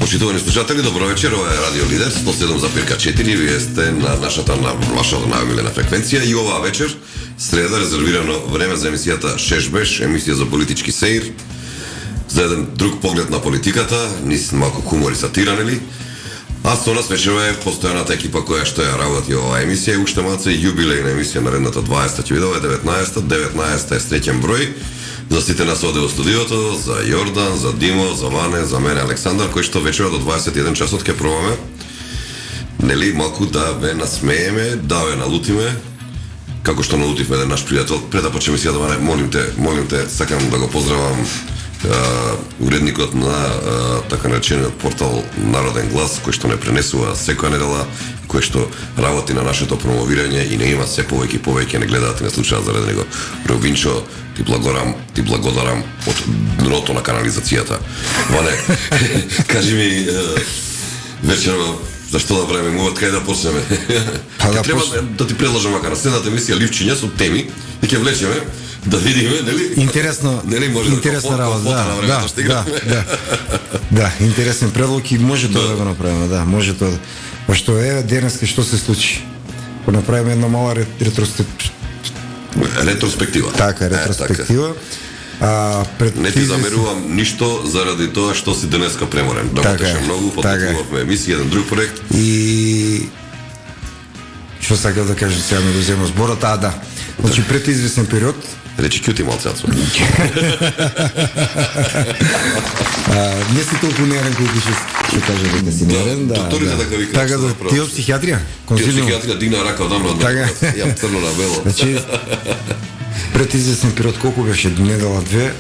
Почитувани слушатели, добро вечер, ова е Радио Лидер 107,4, вие сте на нашата, на вашата најомилена фреквенција и оваа вечер, среда, резервирано време за емисијата Шешбеш, емисија за политички сеир, за еден друг поглед на политиката, низ малку хумор и сатира, нели? А со нас вечерва е постојаната екипа која што ја работи оваа емисија и уште малце јубилејна емисија наредната 20-та, ќе видова е 19-та е среќен број. За сите нас оде во студиото, за Јордан, за Димо, за Ване, за мене Александар, кој што вечера до 21 часот ќе пробаме, нели, малку да ве насмееме, да ве налутиме, како што налутивме еден наш пријател. Пред да почнеме сега, Ване, молим те, сакам да го поздравам уредникот на така наречениот портал Народен глас, кој што не пренесува секоја недела, кој што работи на нашето промовирање и не има се повеќе не гледаат и не слушаат заради него. Робинчо, ти благодарам од дното на канализацијата. Ване, кажи ми вечерва зашто да правиме муват, кај да почнеме? Треба да ти предложам макар на следната емисија ливчиња со теми и ќе влечеме да видиме, нели? Интересно, нели може интересна работа, да, интересен предлог и може тоа да го направиме, да, може тоа. Пошто е денеска што се случи? Го направиме една мала ретроспектива. Така, ретроспектива. Не ти замерувам ништо заради тоа што си денеска преморен. Работеше многу, подготвувавме емисија, еден друг проект. И што сакав да кажам сега, ми го земам зборот, да. Значи пред известен период речи кјути малцацо. Не си толку нерен колку ќе кажа дека си нерен, да. Докторите така викаат. Така да, ти од психијатрија? Ти од психијатрија дигна рака одамна, јам црно на бело. Значи, пред известен период, колку беше недела две,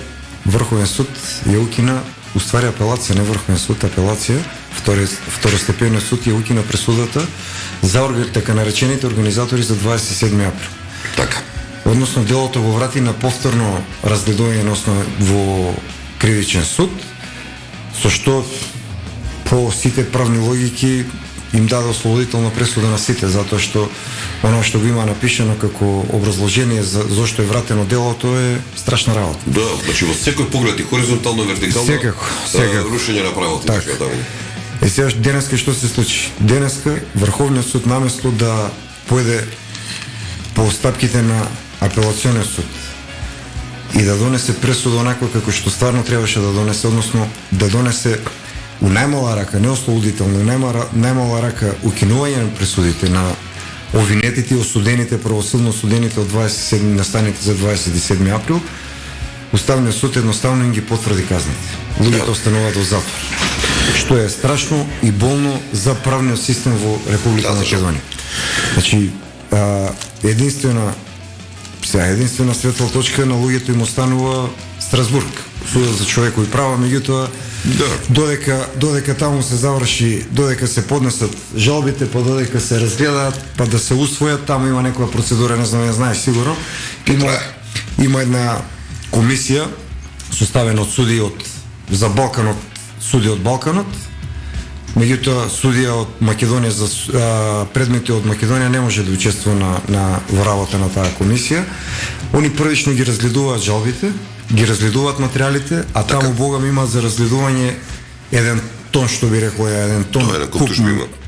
Врховен суд ја укина, уствари апелација, не Врховен суд, апелација, второстепениот суд ја укина пресудата за така наречените организатори за 27 април. Така. Односно, делото го врати на повторно разгледување во кривичен суд, со што по сите правни логики им даде ослободителна пресуда на сите, затоа што оно што го има напишано како образложение за зошто е вратено делото е страшна работа. Да, значи во секој поглед и хоризонтално и вертикално секако рушење на правото. Така. И сега денеска што се случи? Денеска Врховниот суд наместо да поеде по стапките на апелационен суд и да донесе пресуда онако како што стварно требаше да донесе, односно да донесе у најмала рака, не ослободително, најмала рака укинување на пресудите на обвинетите и осудените, правосудно осудените од 27 настаните за 27 април, Уставниот суд едноставно им ги потврди казните. Луѓето остануваат во затвор. Што е страшно и болно за правниот систем во Република Македонија. Значи, единствена светла точка на луѓето им останува Страсбург, судот за човекови права, меѓутоа додека таму се заврши, додека се поднесат жалбите, па додека се разгледаат, па да се усвојат, таму има некоја процедура, не знам, знаеш сигурно. Има една комисија составена од судии за Балканот, судија од Балканот. Меѓутоа, судија од Македонија за предмети од Македонија не може да учествува во работа на таа комисија. Они првично ги разгледуваат жалбите, ги разгледуваат материјалите, а таму богам има за разгледување еден тон, што би рекол, еден тон куп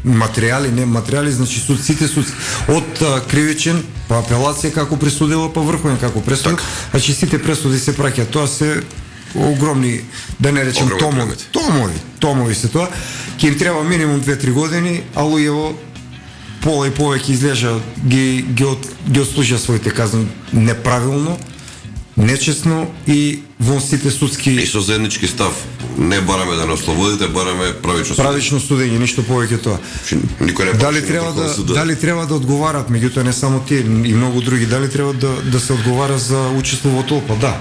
материјали, значи сите судски од кривичен па апелација како пресудила, па врховен како пресудила, значи сите пресуди се праќаат. Тоа се огромни, да не речем томови се тоа. Ќе им треба минимум 2-3 години, а луѓево пола и повеќе излежа ги отслужија своите казни неправилно, нечесно и во сите судски. И со заеднички став, не бараме да не ослободите, бараме правично судење, ништо повеќе тоа. Дали треба да одговарат, меѓутоа не само тие и многу други, дали треба да се одговара за учество во толпа? Да.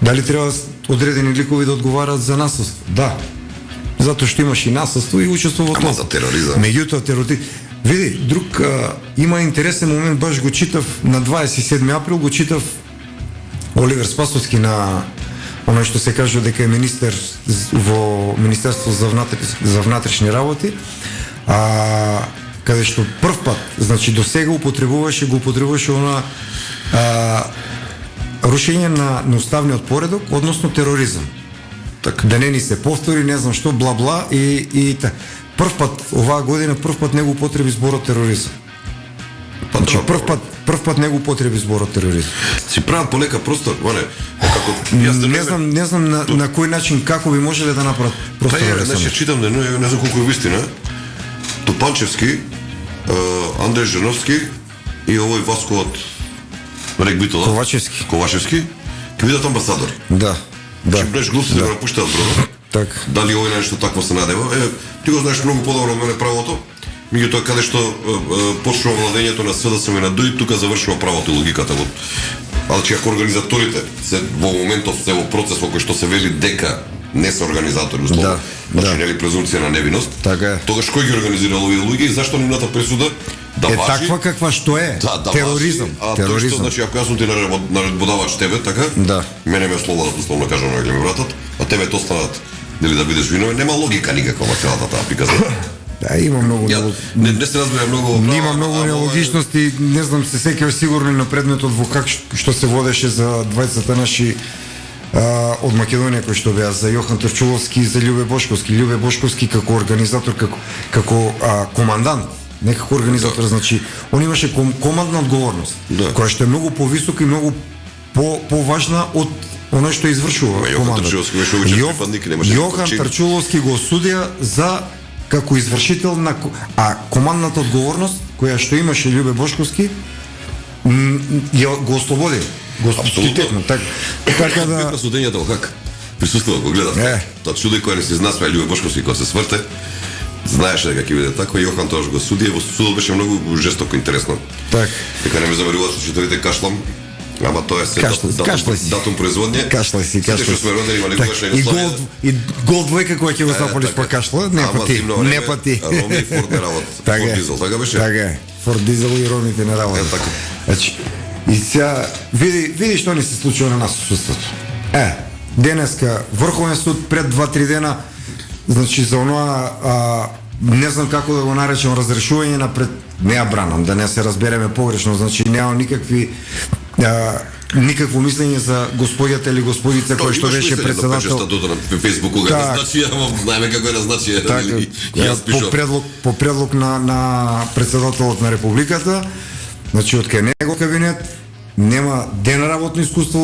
Дали треба одредени ликови да одговарат за насилство? Да. Затоа што имаш и насилство и учество во толпа. Ама за тероризам. Меѓутоа види, друг има интересен момент, баш го читав на 27 април, го читав Оливер Спасовски на оној што се кажува дека е министер во Министерство за внатрешни работи, каде што прв пат, значи до сега го употребуваше она рушење на уставниот поредок, односно тероризам. Така. Да не ни се повтори, не знам што, бла-бла и прв пат, оваа година, прв пат не го употреби зборот тероризам. Значи, прв пат не го употреби зборот тероризам. Си прават полека простор, оне, како јас Не знам на кој начин, како би можеле да направат простор. Значи, читам не знам колку е вистина. Топанчевски, Андреј Женовски и овој Васко од регбитола. Ковачевски. Ќе бидат амбасадори. Да. Значи, знаеш, глупците да го напуштаат бродот. Така. Дали овој нешто такво се надева? Ти го знаеш многу подобро од мене правото. Меѓутоа, каде што почнува владењето на СДСМ и на ДОИ, тука завршува правото и логиката. Значи, ако организаторите се во моментов се во процес во кој што се вели дека не се организатори, условно, значи нели презумпција на невиност, тогаш кој ги организирал овие луѓе и зашто нивната пресуда да важи? Таква каква што е. Тероризам. Тоа што, значи, ако јас сум ти наредбодавач тебе, така? Мене ме слободат, условно кажано, или ме вратат, а тебе те останат дали да бидеш виновен, нема логика никаква во целата таа приказна. Да, има многу. Не се разбира многу. Има многу нелогичности, не знам се сеќаваш сигурно на предметот во как што се водеше за двајцата наши од Македонија кои што беа за Јохан Трчуловски и за Љубе Бошковски. Љубе Бошковски како организатор, како командант, не како организатор, значи он имаше командна одговорност, која што е многу повисока и многу поважна од оно што извршува командата. Јохан Трчуловски го осудија за како извршител на командната одговорност која што имаше Љубе Бошковски го ослободи. Абсолютно. Така да судењето как присуствува го гледав. Тоа чуди кој не се знасва Љубе Бошковски кога се сврте. Знаеше дека ќе биде така, Јохан тоа го суди, во судот беше многу жестоко интересно. Така. Дека не ме заверуваат со четирите кашлам. Ама тоа е се датум производње. Кашлај си. Што сме родени, ма некогаш не го славиме. И гол двојка која ќе го запалиш по кашла, не пати. Роми и Форд не работат. Форд Дизел, така беше? Така е. Форд Дизел и ромите не работат. Значи, и сега, види што ни се случува на нас судството. Денеска Врховен суд пред 2-3 дена, значи за оноа не знам како да го наречам разрешување на не ја бранам, да не се разбереме погрешно, значи нема никакво мислење за господјата или господица кој што беше председател. На Фејсбук кога назначија, знаеме како е назначија. По предлог на председателот на Републиката, значи од кај него кабинет нема ден работно искуство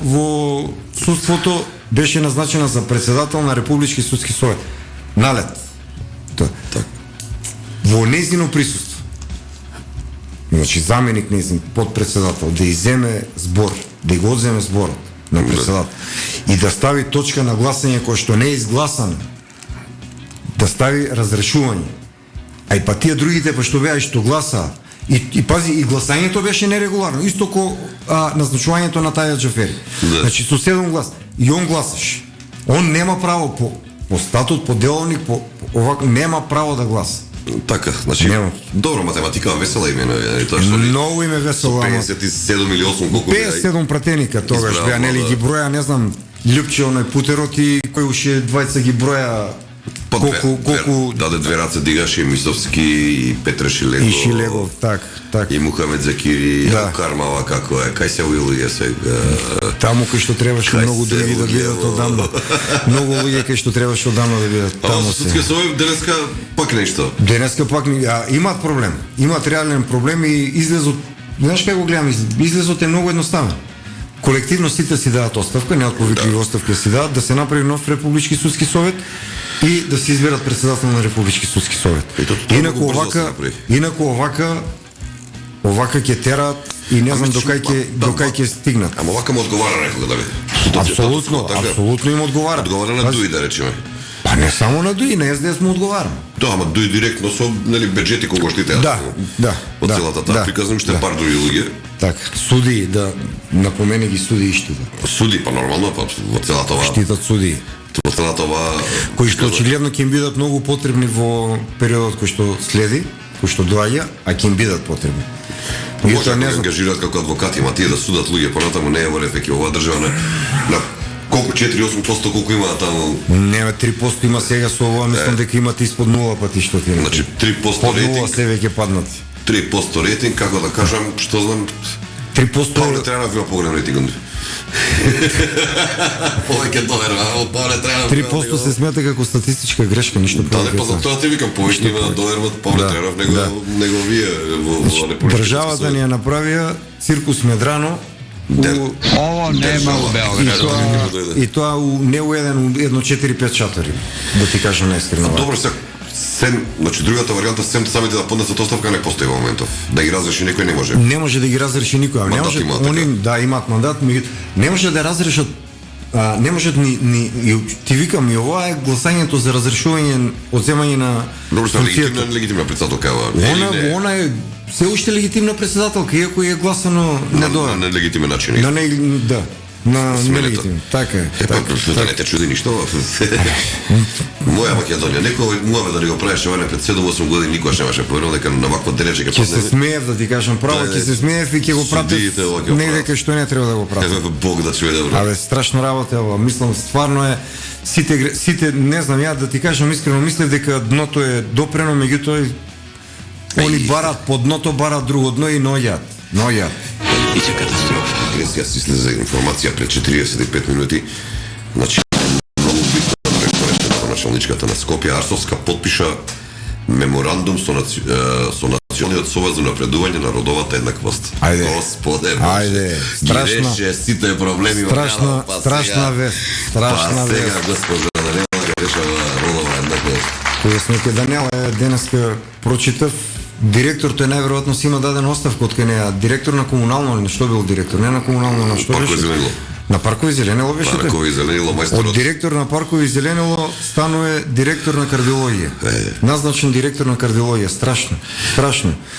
во судството, беше назначена за председател на Републички судски совет. Налет. Во нејзино присуство. Значи заменик нејзин подпредседател да иземе збор, да го одземе зборот на председател и да стави точка на гласање кој што не е изгласано, да стави разрешување. А и па тие другите па што беа и што гласаа и пази, и гласањето беше нерегуларно, исто ко назначувањето на Таја Џафери. Значи со 7 глас. И он гласаш. Он нема право по статут, по деловник, по овако нема право да гласа. Така, значи, добро математика, весела име, тоа што ли? Многу име весела. 57 или 8 колку беа. 57 пратеника тогаш беа, нели ги броја, не знам, Љупче оној Путерот и кој уште двајца ги броја. Колку даде две раце дигаше Мисовски и Петре Шилегов. И Шилегов, така. И Мухамед Закири, Кармала како е, кај се уилуѓе сега. Таму кај што требаше многу луѓе да бидат одамна. Многу луѓе кај што требаше одамна да бидат таму се. Судски совет денеска пак нешто. Денеска пак имаат проблем. Имаат реален проблем и излезот, знаеш како го гледам, излезот е многу едноставен. Колективно сите си дадат оставка, неотповикливи оставки си дадат, да се направи нов Републички судски совет и да се изберат председател на Републички судски совет. Инаку овака ќе терат и не знам докај ќе стигнат. Ама овака му одговара некога да биде. Апсолутно им одговара. Одговара на ДУИ, да речеме. Па не само на ДУИ, на СДС му одговара. Да, ама ДУИ директно со бюџети кога штите. Да. Од целата таа приказна уште пар други луѓе. Така, суди, да напомени ги суди и штитат. Суди, па нормално, па во целата ова. Штитат суди. Во целата ова кои што очигледно ќе им бидат многу потребни во периодот кој што следи, кој што доаѓа, а ќе им бидат потребни. Може да се ангажираат како адвокати, ма тие да судат луѓе понатаму не е во ред веќе оваа држава на колку 4-8% колку имаат таму. Не, 3% има сега со ова, мислам дека имат испод 0 пати што ти. Значи 3% рейтинг. Се веќе паднат. 3% рейтинг, како да кажам, што знам. 3% не треба да има поголем рейтинг. Повеќе доверба, од тоа не треба. 3% се смета како статистичка грешка, ништо Да, па за тоа ти викам, повеќе има да доверба од Павле Тренов, него вие во република. Државата ни ја направија циркус Медрано. Ово нема у Белград. И тоа не у едно 4-5 шатори, да ти кажам наискрено. Добро, сем, значи другата варијанта сем самите да поднесат оставка не постои во моментов. Да ги разреши некој не може. Не може да ги разреши никој, не може они да имаат мандат, не може да разрешат. Не можат ни ти викам и ова е гласањето за разрешување одземање на легитимна председателка. Она е се уште легитимна председателка, иако е гласано на нелегитимен начин. Да. На нелегитимно. Така е. Да не те чуди ништо. Моја Македонија, некој муаве да го правеше ване пред 7-8 години, никогаш немаше поверувал дека на вакво денече ќе падне. Ќе се смеев да ти кажам право, ќе се смеев и ќе го пратев негде кај што не треба да го пратев. Бог да чуе добро. Абе, страшна работа, мислам стварно е сите не знам, ја да ти кажам искрено, мислев дека дното е допрено, меѓутоа они барат по дното, барат друго дно и нојат. Биće katastrofa. Агресија си слезе информација пред 45 минути. Значи, многу битно ректореште на началничката на Скопје, Арсовска потпиша меморандум со Националниот совез за напредување на родовата еднаквост. Ајде. Господе Боже. Страшно. Реше сите проблеми страшна вест. Страшна вест. Сега госпожа Даниела ќе решава родова еднаквост. Кој сме ке Даниела денеска прочитав. Директорот е најверојатно си има даден оставка од кај неа. Директор на комунално или што бил директор? Не на комунално, на што беше? На Паркови Зеленило беше. Паркови Зеленило, мајсторот. Од директор на Паркови Зеленило станува директор на кардиологија. Назначен директор на кардиологија. Страшно.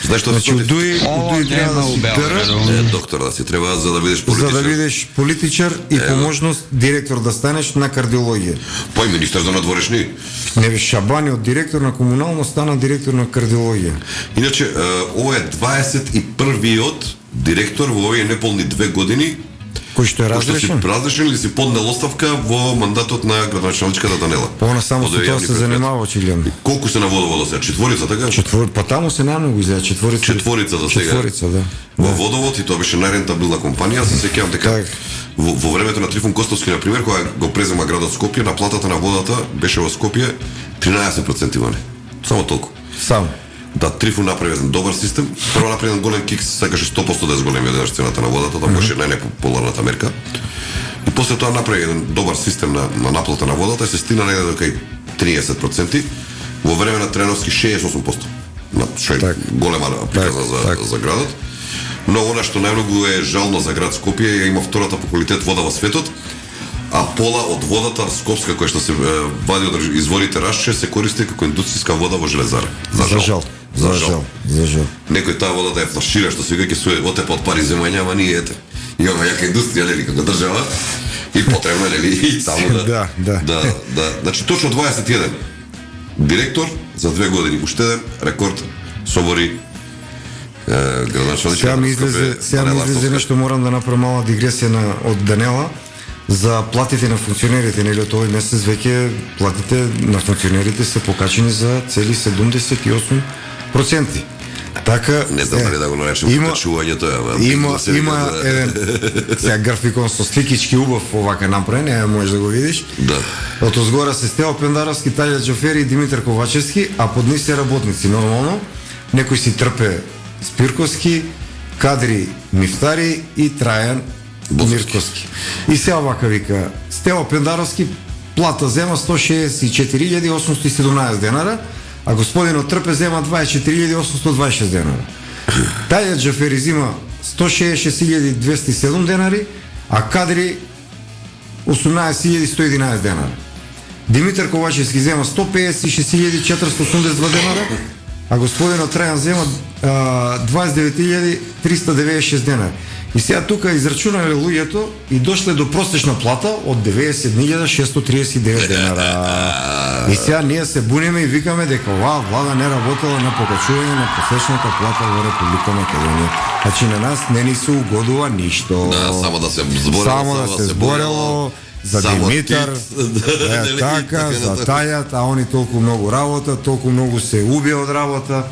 Знаеш што? Значи, Дуи треба да си дъра. Доктор да си треба за да бидеш политичар. За да бидеш политичар и по можност директор да станеш на кардиологија. Па и министар за надворешни. Не беше Шабани од директор на комунално стана директор на кардиологија. Иначе, ова е 21-виот директор во овие неполни 2 години кој што е разрешен? Разрешен или си поднел оставка во мандатот на градоначалничката Данела. Па она само со тоа се занимава очигледно. Колку се на водовод до сега? 4, така? Па таму се најмногу изгледа 4 до сега. 4, да. Во водовод и тоа беше најрентабилна компанија, се сеќавам дека во времето на Трифун Костовски на пример, кога го презема градот Скопје, наплатата на водата беше во Скопје 13% ване. Само толку. Само. Да, Трифун направи еден добар систем. Прво направи еден голем кикс, сакаше 100% да зголеми денаш цената на водата, тоа беше најнепопуларната мерка. И после тоа направи еден добар систем на наплата на водата и се стигна негде до кај 30%. Во време на Треновски 68%. Што е голема приказна за градот. Но она што најмногу е жално за град Скопје, има втората по квалитет вода во светот, а пола од водата скопска која што се вади од изворите Рашче се користи како индустријска вода во железара. За жал. Некој таа вода да ја флашира, што се веќе се отепа од пари земјања, ама ние ете. Имаме јака индустрија, нели, како држава и потребно, нели, и само да. Значи точно 21 директор за 2 години, уште еден рекорд собори градоначалничката на Скопје. Сега ми излезе нешто, морам да направам мала дигресија од Данела за платите на функционерите, нели, од овој месец веќе платите на функционерите се покачени за цели 78%. Така, не знам дали да го наречем покачување тоа, има еден сега графикон со сликички убав овака направен, можеш да го видиш. Да. Од озгора се Стео Пендаровски, Талја Џофери и Димитар Ковачевски, а под нив се работници нормално. Некој си трпе Спирковски, Кадри Мифтари и Трајан Мирковски. И се овака вика, Стео Пендаровски плата зема 164.817 денара, а господинот Трпе зема 24.826 денара. Тајат Џафери зема 166.207 денари, а Кадри 18.111 денара. Димитар Ковачевски зема 156.482 денара, а господинот Трајан зема 29.396 денара. И сега тука израчунале луѓето и дошле до просечна плата од 91.639 денара. И сега ние се буниме и викаме дека оваа влада не работела на покачување на просечната плата во Република Македонија. Значи на нас не ни се угодува ништо. Да, само да се зборело за Димитар, така, за Тајат, а они толку многу работа, толку многу се убија од работа.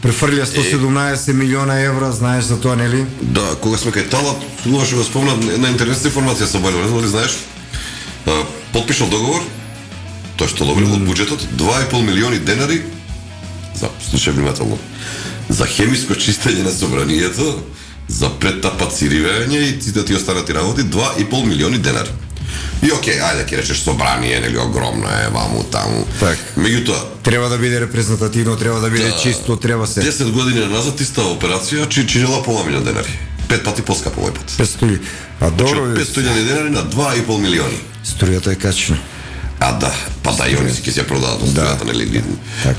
префрлja 117 милиона евра, знаеш за тоа, нели? Да, кога сме кај Талат, тогаш го спомнам една интересна информација со Бајло, не знам дали знаеш. Подпишал договор, тоа што добро од буџетот, 2,5 милиони денари, за слушај внимателно, за хемиско чистење на собранието, за претапацирување и сите тие останати работи, 2,5 милиони денари. И окей, ајде ќе речеш собрание, нели огромно е, ваму, таму. Так. Меѓутоа, Треба да биде репрезентативно, треба да биде чисто, треба се. 10 години назад иста операција чинела пола милион денари. 5 пати поскапо овој пат. 500. А добро, 500 денари на 2,5 милиони. струјата е качна. А да, па да и они ќе се продадат од струјата, нели?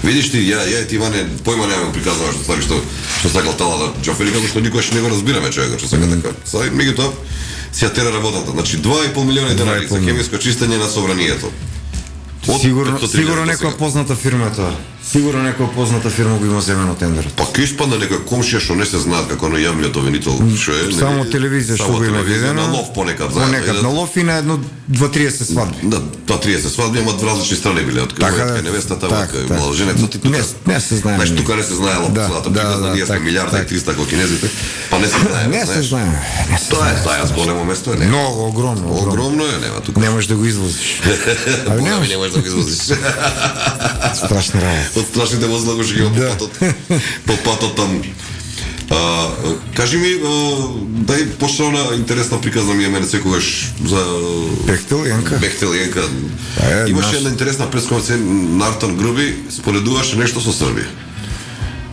Видиш ти, ја и ти Иване, појма немам приказано што стави што сакал Тала да џофери, како што никош не го разбираме човекот што сака така. Сега меѓутоа се тера работата. Значи 2,5 милиони денари за хемиско чистење на собранието. Сигурно некоја позната фирма е тоа. Сигурно некоја позната фирма го има земено тендерот. Па ќе испадне некоја комшија што не се знаат како на јавниот обвинител, што е. Само телевизија што го има видено. На лов понекад Понекад на лов и на едно 2-30 свадби. Да, 2-30 свадби, ама од различни страни биле, од кај невестата, од младоженецот и тука. Не се знае. Значи тука не се знаело целата приказна, ние сме милиарда и 300 како кинезите, па не се знае. Не се знае. Тоа е тајас големо место е, не. Многу огромно. Огромно е, нема тука. Не можеш да го извозиш. Бога ми не можеш да го извозиш. Страшна работа. Од страшните возила го ще ги има по патот там. Кажи ми, дај пошто интересна приказна ми е мене секогаш за Бехтел Јанка. Бехтел Јанка. Имаше една интересна пресконференција на Артан Груби, споредуваше нешто со Србија.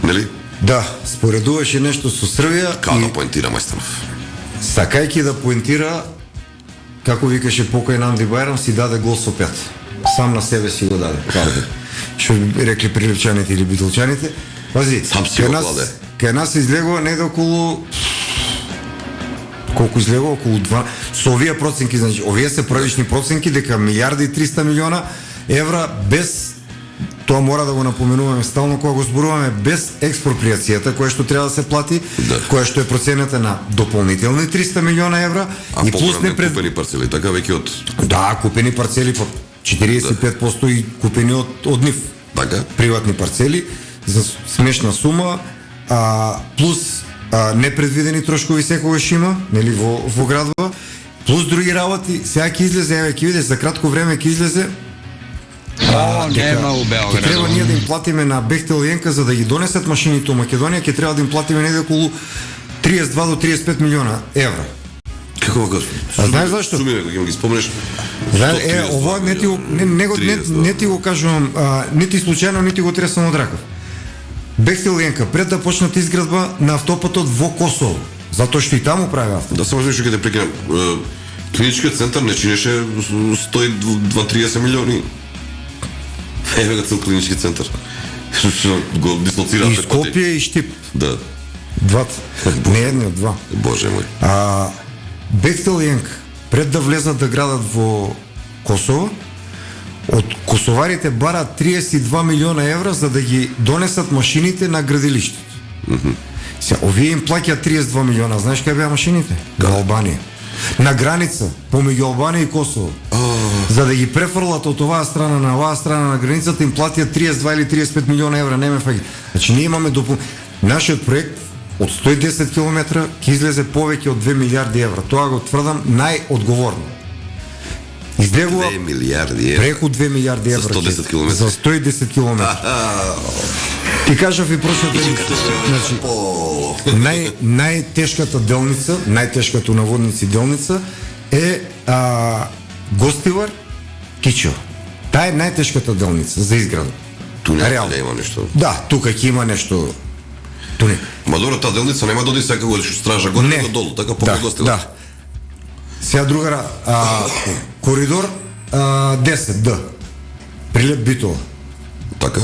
Нели? Да, споредуваше нешто со Србија. Како да поентира мајсторов? Сакајќи да поентира, како викаше покој Намди Бајрам, си даде гол со пет. Сам на себе си го даде. Што би рекли прилипчаните или битолчаните. Пази, сам си го кладе. Кај нас излегува неде околу колку излегува околу 2 со овие проценки, значи овие се првични проценки дека милиарди и 300 милиона евра без, тоа мора да го напоменуваме стално кога го зборуваме, без експроприацијата која што треба да се плати, која што е процената на дополнителни 300 милиона евра и плюс купени парцели, така веќе од да, купени парцели по 45% и купени од нив. Така? Приватни парцели за смешна сума, плюс непредвидени трошкови секогаш има, нели во градова, плюс други работи. Сега ќе излезе, еве ќе видиш за кратко време ќе излезе. Нема у Белград. Треба ние да им платиме на Бехтел Јанка за да ги донесат машините у Македонија, ќе треба да им платиме неде околу 32 до 35 милиона евра. Како го? А знаеш зашто? Суми кога ги спомнеш. Ова не ти го кажувам, нити случајно, нити го тресам од ракав. Бехтел Јанка пред да почнат изградба на автопатот во Косово, затоа што и таму прави автопат. Да само што ќе те прекинам. Клиничкиот центар не чинеше 120-30 милиони. Еве го цел клинички центар. Што го дислоцира и Скопје и Штип. Да. Двата. Не едниот, два. Боже мој. Бехтел Јанка пред да влезат да градат во Косово, од косоварите барат 32 милиона евра за да ги донесат машините на градилиштето. Сега, овие им плаќаат 32 милиона. Знаеш кај беа машините? Во Албанија. На граница, помеѓу Албанија и Косово. За да ги префрлат од оваа страна на оваа страна на границата, им платиат 32 или 35 милиона евра, не ме фаќа. Значи, ние имаме нашиот проект од 110 км ќе излезе повеќе од 2 милиарди евра. Тоа го тврдам најодговорно. Излегува 2 милиарди евра. Преку 2 милиарди евра. За 110 км. За 110 км. Ти кажав и прошлата значи најтешката делница, најтешката наводници делница е Гостивар Кичо. Таа е најтешката делница за изграда. Ту не има нешто. Да, тука ќе има нешто. Ту не. Ма добро, таа делница нема доди сега го стража горе до долу, така по Гостивар. Да. Сега другара, коридор 10Д. Прилеп Битола. Така?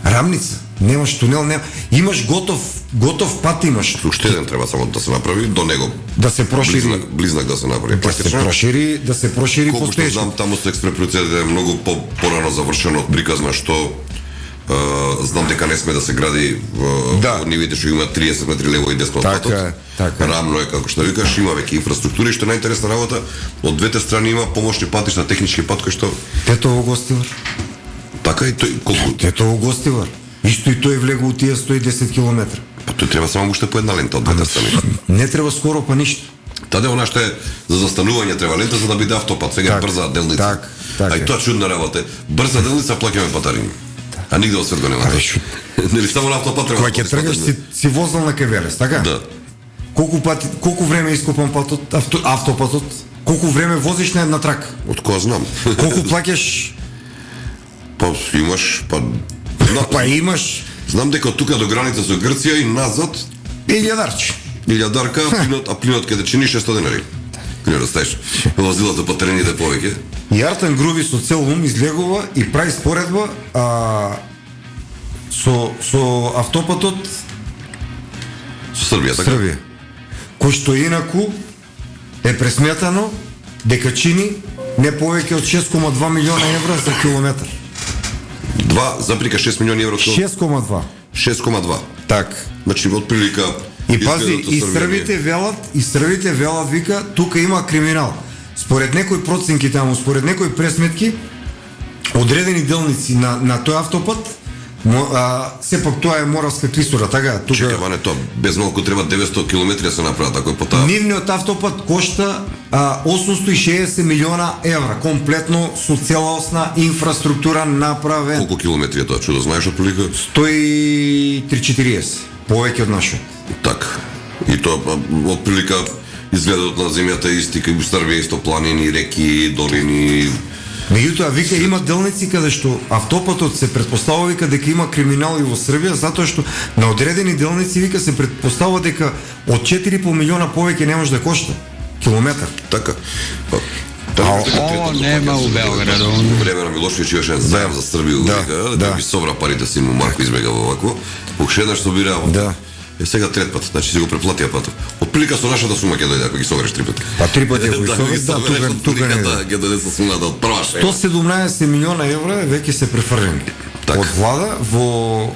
Рамница. Немаш тунел, нема. Имаш готов пат имаш. Уште еден треба само да се направи до него. Да се прошири. Близнак да се направи. Да се прошири колку што знам, таму со експроприацијата е многу порано завршено од приказна, што знам дека не сме да се гради нивите што има 30 метри лево и десно од патот. Така. Рамно е, како што викаш, има веќе инфраструктура и што најинтересна работа, од двете страни има помошни патишта, технички пат кој што Тетово Гостивар. Така и тој колку Тетово Гостивар. Исто и тој влегол у тие 110 км. Па тој треба само уште по една лента од двете страни. Не треба скоро па ништо. Таде она што е за застанување треба лента за да биде автопат, сега Так, брза делница. так, така А и е. тоа чудна работа. Брза делница плаќаме патарини. А нигде од свет го нема. Нели само на автопат треба. Кога ќе тргаш си возел на Кевелес, така? Да. Колку време ископан патот, автопатот? Колку време возиш на една трака? Од која знам. Колку плаќаш? Па имаш, Па имаш знам дека од тука до граница со Грција и назад 1000 илјадарка, а плинот каде чини 600 денари. Не растеш. Возилото по терените повеќе. И Артен Груви со цел ум излегува и прави споредба со автопатот Со Србија, така? Србија, кој што инаку е пресметано дека чини не повеќе од 6,2 милиона евра за километар. 2,6 милиони евро. 6,2. 6,2. Так. Значи од прилика И пази, изгледното и сравнение. србите велат, вика, тука има криминал. Според некои проценки таму, според некои пресметки, одредени делници на тој автопат, сепак тоа е Моравска клисура, така? Чека, Ване, тоа без малку треба 900 километри да се направат, ако е по таа. Нивниот автопат кошта 860 милиона евра, комплетно со целосна инфраструктура направен. Колку километри е тоа, чудо, знаеш од прилика? 140, повеќе од нашот. Така. И тоа од прилика изгледот на земјата е исти, кај Србија исто планини, реки, долини. Меѓутоа, вика, има делници каде што автопатот се предпоставува, вика, дека има криминал и во Србија, затоа што на одредени делници, вика, се предпоставува дека од 4,5 милиона повеќе не може да кошта километар. Така. Па, Ово нема у Белграду. Во време на Милошевиќ имаше еден заем за Србија, Да, дека да. ги собра парите си му Марко избегава овако. Покшеднаш собира. Да. Е сега трет пат, значи си го преплатија патот. Од прилика со нашата сума ќе дојде ако ги собереш три пати. Па три пати ако ги да, собереш тука не. да, ќе дојде со сумата од прва шега. 117 милиона евра веќе се префрлени Така. од влада во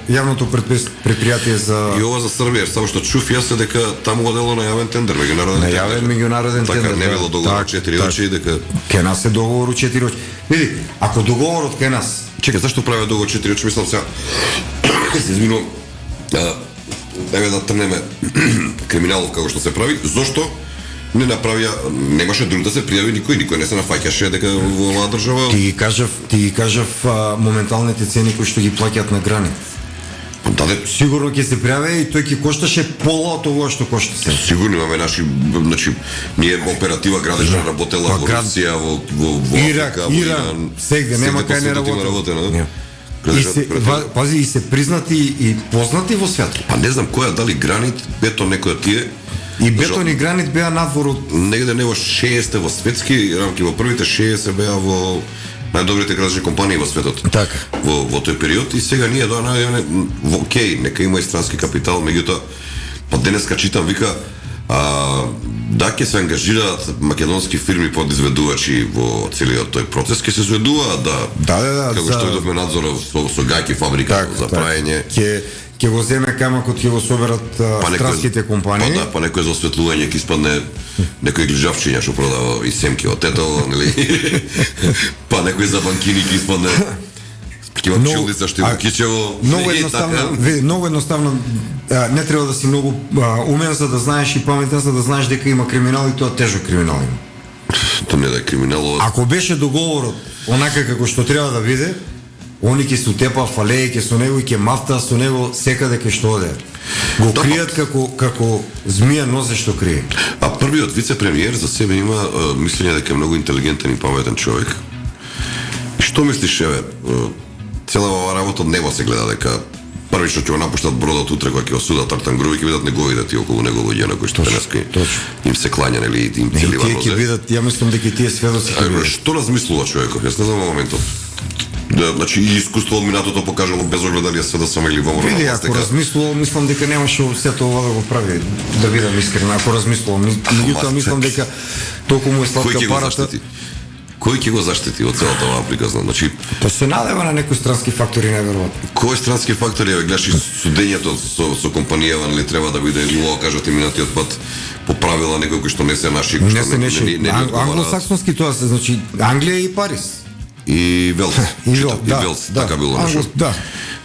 јавното предпријатие за И ова за Србија, само што чув јас е дека таму одело на јавен тендер, меѓународен тендер. најавен меѓународен Така, тендер. не било договор 4 очи, дека... Ке нас е договор у 4 очи. Види, ако договорот ке нас Чека, зашто правиат договор 4 очи? Мислам сега... се изминувам. Еве да трнеме криминалов како што се прави. Зошто не направија, немаше друг да се пријави никој не се нафаќаше дека во оваа држава... ти ги кажав моменталните цени кои што ги плаќаат на граница. Даде, Сигурно ќе се пријаве и тој ќе кошташе пола од ова што кошта се. сигурно имаме наши, значи, ние во оператива градежна работела Па во град- Русија, во Ирак, Африка, во Иран, сегде нема по кај не светот има работела. работено. И се, пази, и се признати и познати во светот. Па не знам која, дали Гранит, Бетон, некоја тие, И Бетон и Гранит беа надвор од негде не во 60 во светски рамки, во првите 60 беа во најдобрите градежни компании во светот. Така. Во тој период и сега ние тоа во окей, нека има и странски капитал, меѓутоа па денеска читам вика да ќе се ангажираат македонски фирми подизведувачи во целиот тој процес, ќе се изведуваат Да, како за- што идовме надзора со гајки фабрика за праење. Ќе го земе камакот, ќе го соберат странските компании. Па некој за осветлување ќе испадне некој глижавчиња што продава и семки од Тетово, нели? Па некој за банкини ќе испадне ќе има чулница што има кичево. Многу и едноставно, така. види, многу едноставно, не треба да си многу умен за да знаеш и паметен за да знаеш дека има криминал и тоа тежок криминал има. Тоа не да е криминал. Ако беше договорот онака како што треба да биде, они ќе се утепа фалеи ќе со него и ќе мафта со него секаде кај што оде. Го Да, кријат како змија нозе што крие. А првиот вице-премиер за себе има мислење дека е многу интелигентен и паметен човек. И што мислиш, еве, цела оваа работа од него се гледа дека првично ќе го напуштат бродот утре кога ќе го судат Артан Груби, ќе бидат неговите тие околу него луѓе на кои што денеска им се клања, нели, и им И целива тие ќе нозе. видат, ја мислам дека и тие сведоци ќе видат. Што размислува човекот? Јас не знам во моментот. Да, значи и искуство од минатото покажало без оглед дали е сведо само или во Види, морална ако размислувал, мислам дека немаше сето ова да го прави, да бидам искрен, ако размислувал. Меѓутоа мислам дека толку му е Кој сладка ќе го парата. заштити? Кој ќе го заштити од целата оваа приказна? Значи, Па се надева на некои странски фактори, неверојатно. кој странски фактори ја гледаш и судењето со компанијава, нели треба да биде ило, кажете минатиот пат по правила некој кој што не се наши, кој Не што се неши. ни одговара. Англосаксонски тоа се, значи Англија и Париз. И Велс. И Читав, Велс, да, Велс, да. така било Англос, нешто. да.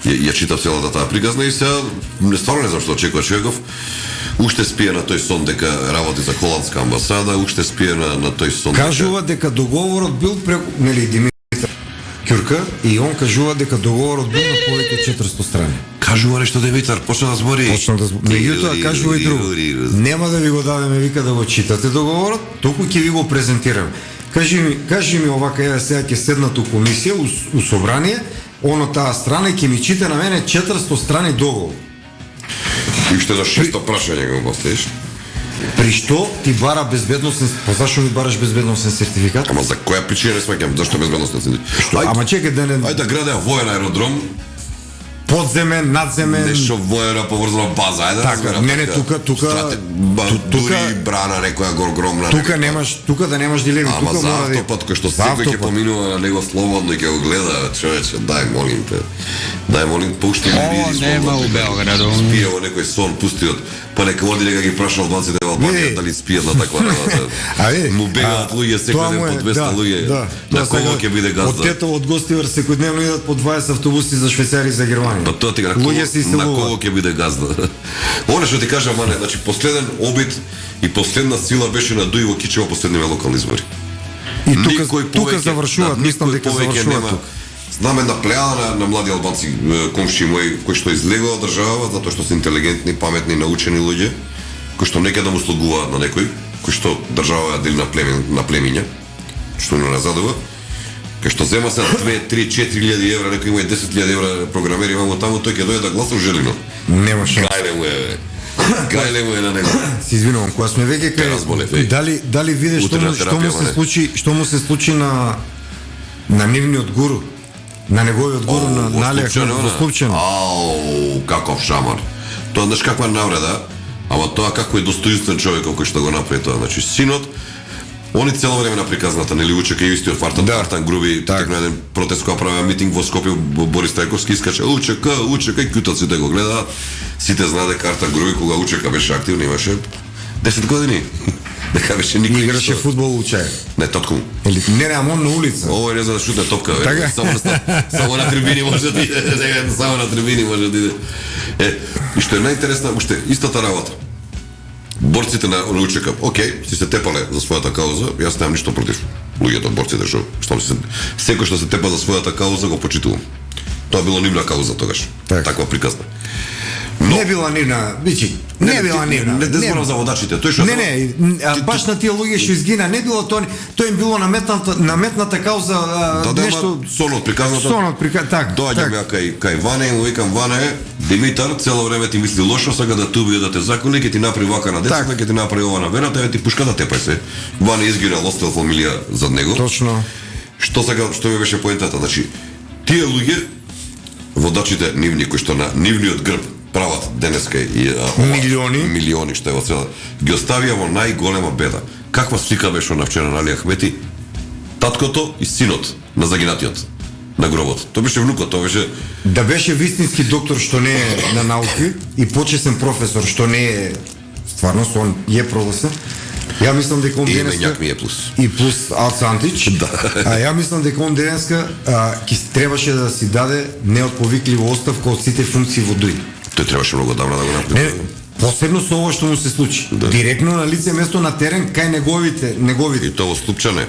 ја читав целата таа приказна и сега стварно не знам што очекува човеков. Уште спие на тој сон дека работи за холандска амбасада, уште спие на тој сон. Кажува дека договорот бил преку, нели, Димитар Кюрка, и он кажува дека договорот бил на повеќе 400 страни. Кажува нешто Димитар, почна да збори. Меѓутоа кажува и друго. Нема да ви го дадеме, вика, да го читате договорот, толку ќе ви го презентирам. Кажи ми овака, ја сега ќе седнат у комисија, у собрание, оно таа страна ќе ми чита на мене 400 страни договор. И уште до 600 прашање го поставиш. При што ти бара безбедносен, па зашо ми бараш безбедносен сертификат? Ама за која причина не сваќам, зашто безбедносен сертификат? Ама чекај да не... Ајде да градеа воен аеродром, подземен, надземен... нешто воена поврзана база, ајде да така, не, тука дури брана некоја огромна. Тука да немаш дилеми, ама тука за мора да... автопат кој што секој ќе поминува на него слободно и ќе го гледа, човече, дај молим те. Дај молим, пушти ми Ovo види nema u слободно. Beogradu. Спие во некој сон, пусти од па нека оди дека ги прашал 20 Албанија дали спијат на таква работа. Му бегаат луѓе секој ден по 200 луѓе. На кого ќе биде газда? Од тето од Гостивар секојдневно идат по 20 автобуси за Швајцарија и за Германија. Па тоа ти на кого ќе биде газда? Оне што ти кажам, мане, значи последен обид и последна сила беше на Дуј во Кичево последниве локални избори. И тука завршуваат, мислам дека завршуваат тука. Знам една плејада на млади албанци, комши мои, кои што излегува од државава затоа што се интелигентни, паметни, научени луѓе, кои што нека да му слугуваат на некој, кои што држава ја дели на племиња, што не назадува, кај што зема се 2, 3, 4.000 евра, некој има 10.000 евра програмери, имамо таму, тој ќе дојде да гласа у Желино. Нема шанс. Гајле му е на него. Се извинувам, кога сме веќе кај дали видиш што му се случи на нивниот гуру, на неговиот гуру на Али Ахмед во Слупчено. Ау, каков шамар. Тоа знаеш каква навреда, ама тоа како е достоинствен човек кој што го направи тоа. Значи синот, они цело време на приказната, нели Учек е истиот Фартан Груби, текна еден протест која правеа митинг во Скопје, Борис Трајковски искача Учек, и кјутаците го гледаат. Сите знаат дека Артан Груби кога Учека беше активен имаше 10 години. Дека беше никој играше фудбал учај. Не тотку. Или не, ама он на улица. Ово не знам да шутне топка, бе. Само на трибини може да иде, само на трибини може да иде. И што е најинтересно, уште истата работа. Борците на Учека, окей, си се тепале за својата кауза, јас немам ништо против луѓето борците што секој што се тепа за својата кауза го почитувам. Тоа било нивна кауза тогаш. Таква приказна. Не била нивна, бичи. Не била нивна. Не зборам за водачите, тој што Не, баш на тие луѓе што изгина, не било тоа им било наметната кауза нешто сонот приказната. Так. Доаѓам ја кај Ване и му викам Ване, Димитар цело време ти мисли лошо, сега да те убие да те закони, ќе ти направи вака на децата, ќе ти направи ова на верата, еве ти пушката тепај се. Ване изгинал, остал фамилија зад него. Точно. Што ми беше поентата, значи тие луѓе водачите нивни кои што на нивниот грб прават денеска и милиони што е во цела, ги оставија во најголема беда. Каква слика беше на вчера на Али Ахмети? Таткото и синот на загинатиот на гробот. Тоа беше внукот, тоа беше да беше вистински доктор што не е на науки и почесен професор што не е стварно он е професор. Ја мислам дека он денеска и плюс Алца Антич. А ја мислам дека он денеска ќе требаше да си даде неотповикливо оставка од сите функции во Дуј. Тој требаше многу давно да го направи. Посебно со ова што му се случи. Директно на лице место на терен кај неговите. И тоа во Слупчане.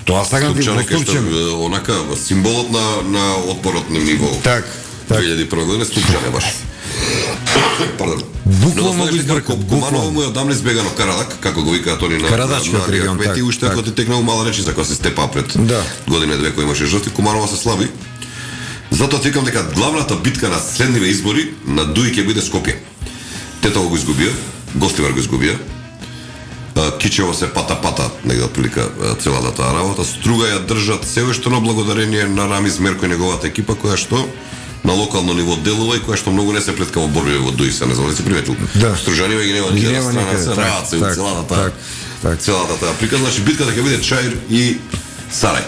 Тоа сакам да во Слупчане. Онака символот на отпорот на ниво. Так. 2001 година Слупчане баш. Пардон. Буквално го избркав. Куманово му е одамна избегано Карадак, како го викаат они на Карадачкиот регион, и уште ако ти текнал мала речица кога се степа пред година две кој имаше жртви, Куманово се слаби. Затоа викам дека главната битка на следниве избори на Дуј ќе биде Скопје. Тетово го изгубија, Гостивар го изгубија. Кичево се пата, негде отприлика целата таа работа. Струга ја држат се уште на благодарение на Рамиз Мерко и неговата екипа која што на локално ниво делува и која што многу не се плетка во борби во Дуј, се не знам да се приметил. Стружанива ги нема никаде страна, се раат се целата таа приказна. Значи битката ќе биде Чаир и Сарај.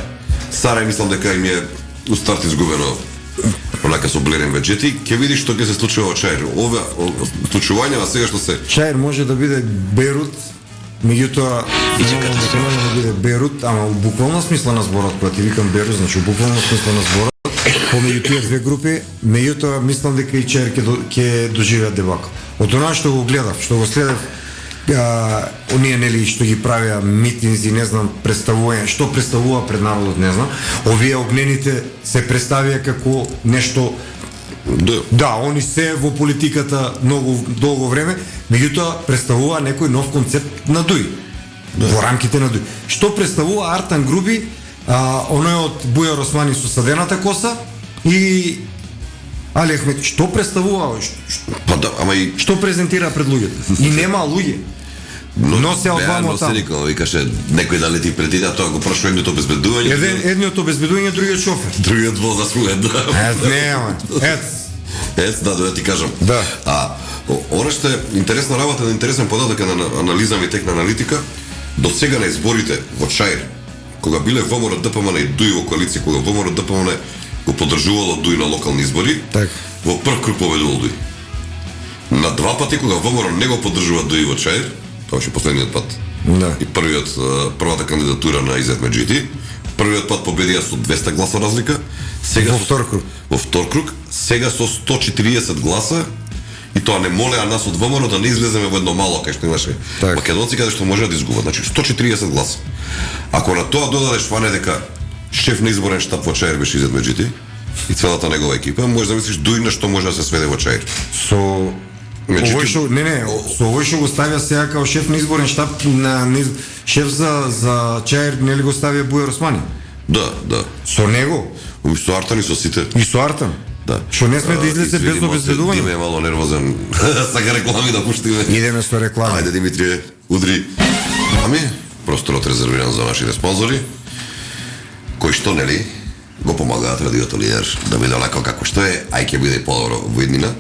Сарај мислам дека им е у старт изгубено онака со блерен беџети, ќе видиш што ќе се случува во Чаир. Ова случувања сега што се Чаир може да биде Бейрут, меѓутоа дека може да биде Бейрут, ама у буквална смисла на зборот, кога ти викам Бейрут, значи у буквална смисла на зборот, помеѓу тие две групи, меѓутоа мислам дека и ЧЕР ќе доживеа дебакл. Од она што го гледав, што го следев, оние нели што ги правеа митинзи, не знам, представување, што представува пред народот, не знам. Овие огнените се представија како нешто. Да, они се во политиката многу долго време, меѓутоа представува некој нов концепт на ДУИ. Во рамките на ДУИ. Што представува Артан Груби, оној од Бујар Османи со садената коса и Али Ахмет, што представува? Па да, ама и Што презентира пред луѓето? И нема луѓе. Но се одвамо таму. Викаше некој да лети пред ида, тоа го прашува едното обезбедување. Едниот обезбедување, другиот шофер. Другиот воз за слуга, да. Нема. Да ти кажам. Да. Ора што е интересна работа, интересен податок на анализам и текна аналитика, до сега на изборите во ЧАИР, кога биле ВМРО ДПМН и ДУИ во коалиција, кога ВМРО ДПМН го поддржувало ДУИ на локални избори, во прв круг победувал ДУИ. На два пати кога ВМРО не го поддржува ДУИ во ЧАИР, тоа беше последниот пат. Да. И првата кандидатура на Изет Меджити, првиот пат победија со 200 гласа разлика, сега во втор круг. Во втор круг, сега со 140 гласа. И тоа не молеа нас од ВМРО да не излеземе во едно мало кај што имаше македонци каде што може да изгубат. Значи 140 гласа. Ако на тоа додадеш фане дека шеф на изборен штаб во ЧАИР беше Изет Меджити и целата негова екипа, можеш да мислиш дуи на што може да се сведе во ЧАИР. Со овој што со овој што го ставија сега како шеф на изборен штаб шеф за ЧАИР нели го ставија Бујар Османи? Да. Со него? Со Артан и со сите. И со Артан? Да. Што не сме да излезе без обезбедување? Диме е мало нервозен. Сака реклами да пуштиме. Идеме со реклами. Ајде Димитрие, удри. Просторот резервиран за нашите спонзори, кои што нели го помагаат радиото Лидер да биде онако како што е, ај ќе биде и подобро во иднина.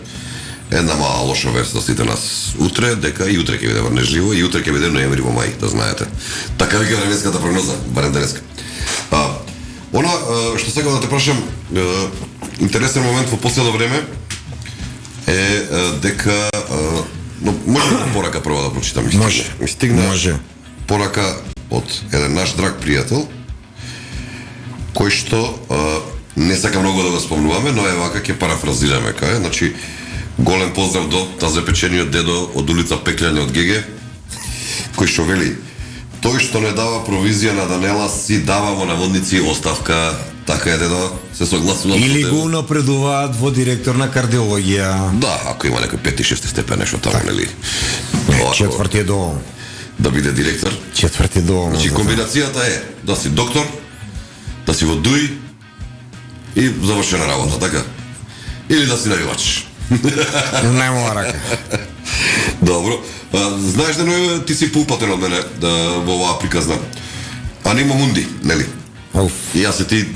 Една мала лоша вест за сите нас утре, дека и утре ќе биде врнежливо и утре ќе биде ноември во мај, да знаете. Така вика временската прогноза, барем денеска. Она што сега да те прашам, интересен момент во последно време е дека може порака прво да прочитам. Ми стигна порака од еден наш драг пријател кој што не сака многу да го спомнуваме, но е вака ќе парафразираме кај. Значи голем поздрав до тазапечениот дедо од улица Пеклјање од ГГ, кој што вели: тој што не дава провизија на Данела си дава во наводници оставка. Така е, дедо, се согласувам. Или го напредуваат во директор на кардиологија. Да, ако има некој 5-6 степен нешто таму, нели? Четврти е доволно. Да биде директор. Четврти е доволно. Значи комбинацијата е да си доктор, да си во ДУИ и завршена работа, така? Или да си навивач. Најмала рака. Добро. Знаеш да ти си поупатен од мене во оваа приказна. Анима Мунди, нели? И јас и ти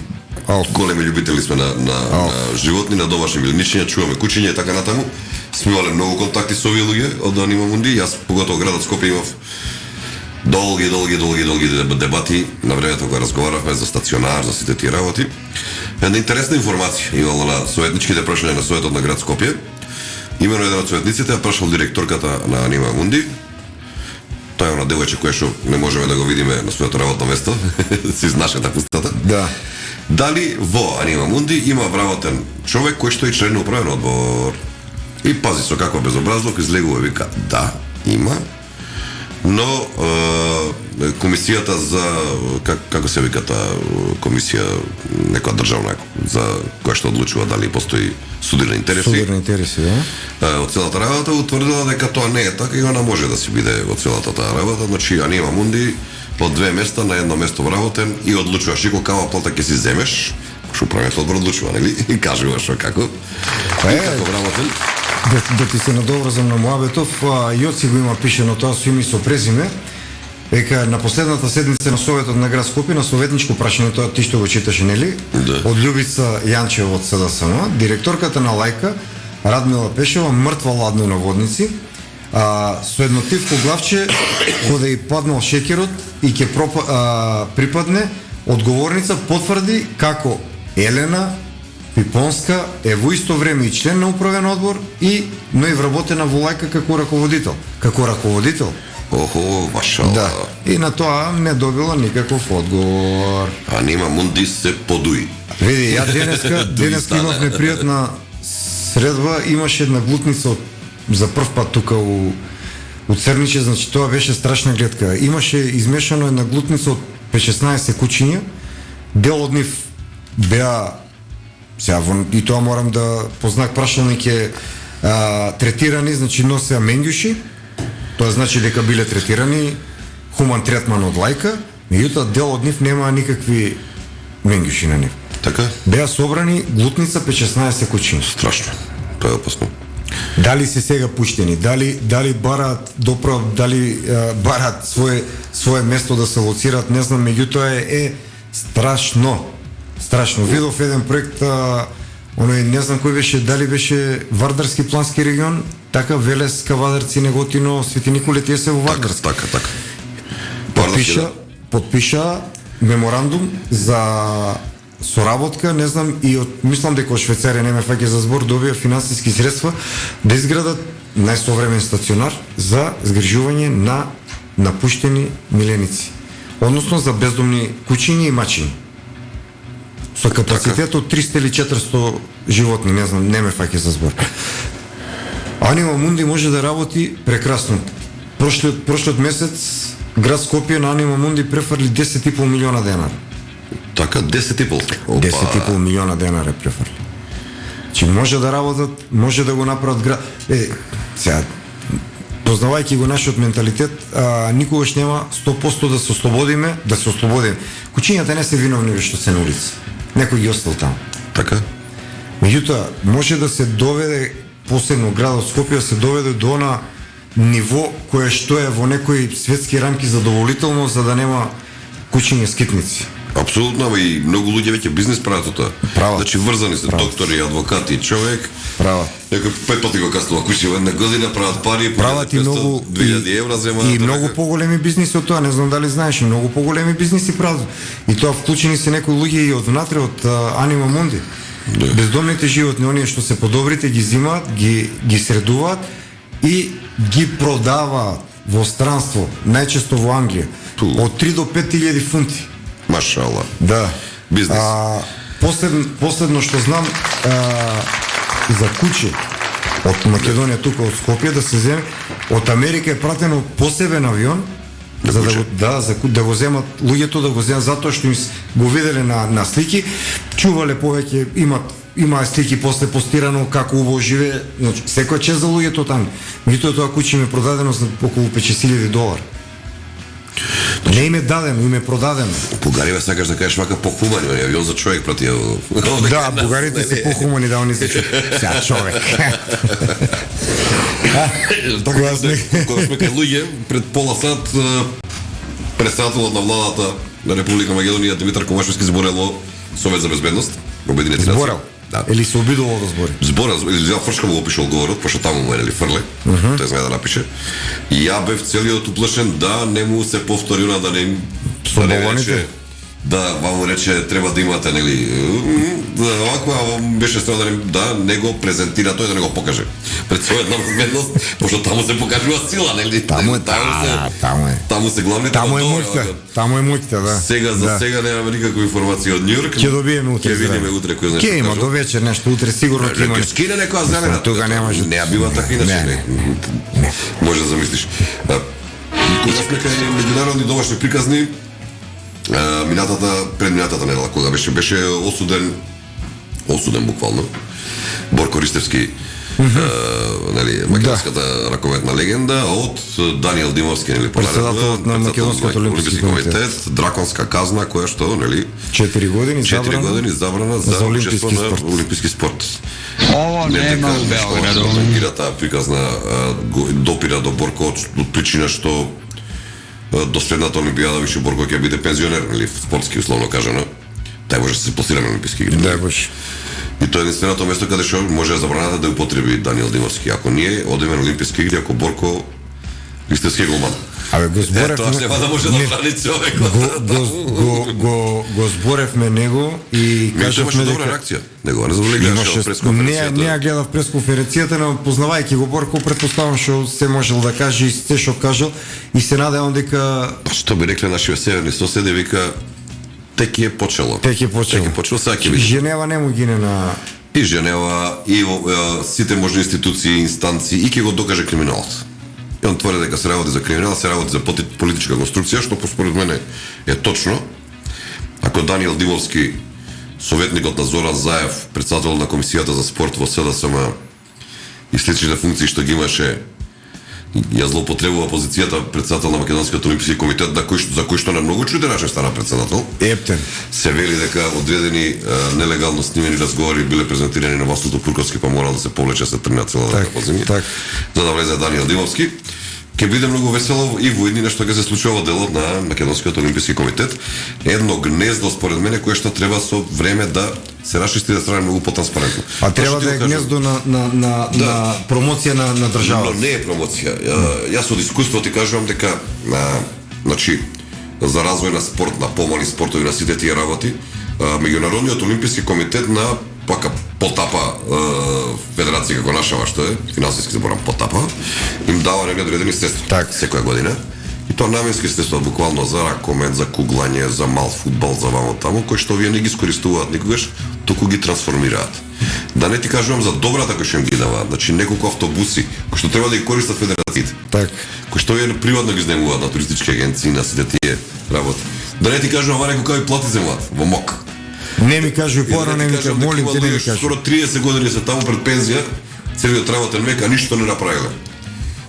големи љубители сме на животни, на домашни милиничиња, чуваме кучиња и така натаму. Сме имале многу контакти со овие луѓе од Анима Мунди. Јас поготово градот Скопје имав долги дебати на времето кога разговаравме за стационар, за сите тие работи. Една интересна информација имало на советничките прашања на Советот на град Скопје. Имено еден од советниците ја прашал директорката на Анима Мунди. Тоа е она девојче кое што не можеме да го видиме на своето работно место, си нашата пустата. Да. Дали во Анима Мунди има вработен човек кој што е член на управен одбор? И пази со каков безобразлук излегува и вика: да, има. Но комисијата за како се вика таа комисија, некоја државна за која што одлучува дали постои судирни интереси, да? Од целата работа утврдила дека тоа не е така и она може да си биде од целата таа работа. Значи Анима Мунди од две места на едно место вработен и одлучуваш и кога плата ќе си земеш, што управниот одбор одлучува, нели? И кажуваш што како. Како вработен. Да ти се надоврзам на Муабетов, Јоци го има пишено тоа со име и со презиме, дека на последната седница на Советот на град Скопје, на советничко прашање, тоа ти што го читаше, нели? Да. Од Љубица Јанчева од СДСМ, директорката на Лајка, Радмила Пешева, мртва ладно на водници, со еднотивко главче кога и паднал шеќерот и ќе припадне, одговорница потврди како Елена Пипонска е во исто време и член на управен одбор но и вработена во Лајка како раководител. Охо, машала. Да. И на тоа не добила никаков одговор. Анима Мунди се подуи. Види, ја денеска стана. имавме пријатна средба, имаше една глутница за прв пат тука у Црниче, значи тоа беше страшна гледка. Имаше измешано една глутница од 15-16 кучиња, дел од нив беа сега и тоа морам да по знак прашалник е третирани, значи носеа менѓуши, тоа значи дека биле третирани хуман третман од лајка, меѓутоа дел од нив немаа никакви менѓуши на нив. Така? Беа собрани глутница 16 кучиња. Страшно. Тоа е опасно. Дали се сега пуштени, дали бараат доправ, дали бараат свое место да се лоцираат, не знам, меѓутоа е страшно. Страшно. Видов еден проект, оној не знам кој беше, дали беше Вардарски плански регион, така Велес, Кавадарци, Неготино, Свети Николе, тие се во Вардарски. Така. Подпиша меморандум за соработка, не знам, и мислам дека од Швајцарија не ме фаќа за збор, добија финансиски средства да изградат најсовремен стационар за згрижување на напуштени миленици. Односно за бездомни кучиња и мачиња. Со капацитет од 300 или 400 животни, не знам, не ме фаќа за збор. Анима Мунди може да работи прекрасно. Прошлиот месец град Скопје на Анима Мунди префрли 10,5 милиона денара. Така, 10,5. 10,5 милиона денара префрли. Че може да работат, може да го направат град. Сега, познавајќи го нашиот менталитет, никогаш нема 100% да се ослободиме. Кучињата не се виновни што се на улица. Некој ги остал таму. Така? Меѓутоа, може да се доведе, посебно градот Скопје, да се доведе до она ниво кое што е во некои светски рамки задоволително, за да нема кучиња скитници. Апсолутно, ама и многу луѓе веќе бизнес прават тоа. Прават. Значи врзани се доктори, адвокати и човек. Прават. Некој 5 пати го каснува кучи во една година, прават пари, Прават и многу 2000 евра земаат. И многу поголеми бизниси од тоа, не знам дали знаеш, многу поголеми бизниси прават. И тоа вклучени се некои луѓе и од внатре од Анима Мунди. Да. Бездомните животни, оние што се подобрите, ги зимаат, ги средуваат и ги продаваат во странство, најчесто во Англија, од 3 до 5.000 фунти. Машала. Да. Бизнес. Последно што знам за куче од Македонија тука од Скопје да се земе, од Америка е пратено посебен авион за да го земат луѓето, да го земат затоа што им го виделе на слики, чувале повеќе, има слики после постирано како убаво живее, значи секоја чест за луѓето таму. Меѓутоа тоа куче им е продадено за околу $5,000. Не им е дадено, им е продадено. Бугарија сакаш да кажеш вака похумани, авион за човек прати. Да, бугарите се похумани, да, они се сега човек. Кога сме кај луѓе, пред пола сат председателот на владата на Република Македонија Димитар Комашевски зборело Совет за безбедност, Обединети нации. Зборел? Да. Или се обидувал да збори? Зборел, или ја фршка му опишал говорот, пошто таму му е фрле, тој знае да напише. И ја бев целиот уплашен да не му се повтори она да не рече, да вам рече треба да имате нели оваква беше страна да не го презентира тој, да не го покаже пред својот на безбедност, пошто таму се покажува сила, нели? Таму се главните. Таму е моќта, да. Сега немаме никаква информација од Њујорк. Ќе добиеме утре. Ќе видиме утре кој знае. Ќе има до вечер нешто, утре сигурно ќе има. Ќе скине некоја зелена. Тука немаше. Не бива така иначе. Не. Може да замислиш. Кога сме кај меѓународни домашни приказни, предминатата недела, кога беше осуден буквално Борко Ристевски, нели македонската раковетна легенда, од Даниел Димовски, нели председателот на Македонскиот олимписки комитет, драконска казна која што, нели 4 години забрана за учество на олимписки спорт. Ово нема у Белграду. Таа приказна допира до Борко од причина што до следната олимпијада више Борко ќе биде пензионер, или спортски условно кажано. Тај може да се пласира на олимписки игри. Да, баш. И тоа е единственото место каде што може забраната да употреби Даниел Димовски. Ако ние одиме на олимписки игри, ако Борко Ристевски голман. Абе го зборев. Тоа нема да може да брани човекот. Го зборевме него и кажавме дека добра реакција. Него не забележуваше пресконференцијата. Не ја гледав пресконференцијата, но познавајќи го Борко, претпоставам што се можел да каже и се што кажал и се надевам дека што би рекле нашите северни соседи, вика Тек е почело. Тек е почело. Сега ќе види. Женева не му гине на... И Женева, и сите можни институции, инстанции, и ќе го докаже криминалот. И он твори дека се работи за криминал, се работи за политичка конструкција, што според мене е точно. Ако Даниел Димовски, советникот на Зоран Заев, председател на Комисијата за спорт во СДСМ и сличните функции што ги имаше, ја злоупотребува позицијата председател на Македонскиот олимписки комитет, за кој што на многу чуден начин стана председател. Ептен. Се вели дека одредени нелегално снимени разговори биле презентирани на Василто Пурковски, па морал да се повлече, се тргна целата поземја. За да влезе Даниел Димовски. Ќе биде многу весело и во едни нешто ќе се случува во делот на Македонскиот олимписки комитет. Едно гнездо според мене кое што треба со време да се расчисти да стане многу потранспарентно. А треба да е гнездо на промоција на државата. Но не е промоција. Јас од искуство ти кажувам дека значи за развој на спорт, на помали спортови, на сите тие работи, Меѓународниот олимписки комитет на пака потапа федерација како нашава што е, финансиски зборам потапа, им дава негде одредени средства секоја година. И тоа наменски средства буквално за ракомет, за куглање, за мал фудбал, за вамо таму, кои што овие не ги искористуваат никогаш, туку ги трансформираат. Да не ти кажувам за добрата кој што им ги даваат, значи неколку автобуси кои што треба да ги користат федерациите. Кои што овие приватно ги изнемуваат на туристички агенции, на сите тие работи. Да не ти кажувам ова некој кој плати земјата во МОК. Не ми кажу пора, не ми кажу, молим те, не ми кажу. Скоро 30 години се таму пред пензија, целиот работен век, а ништо не направиле.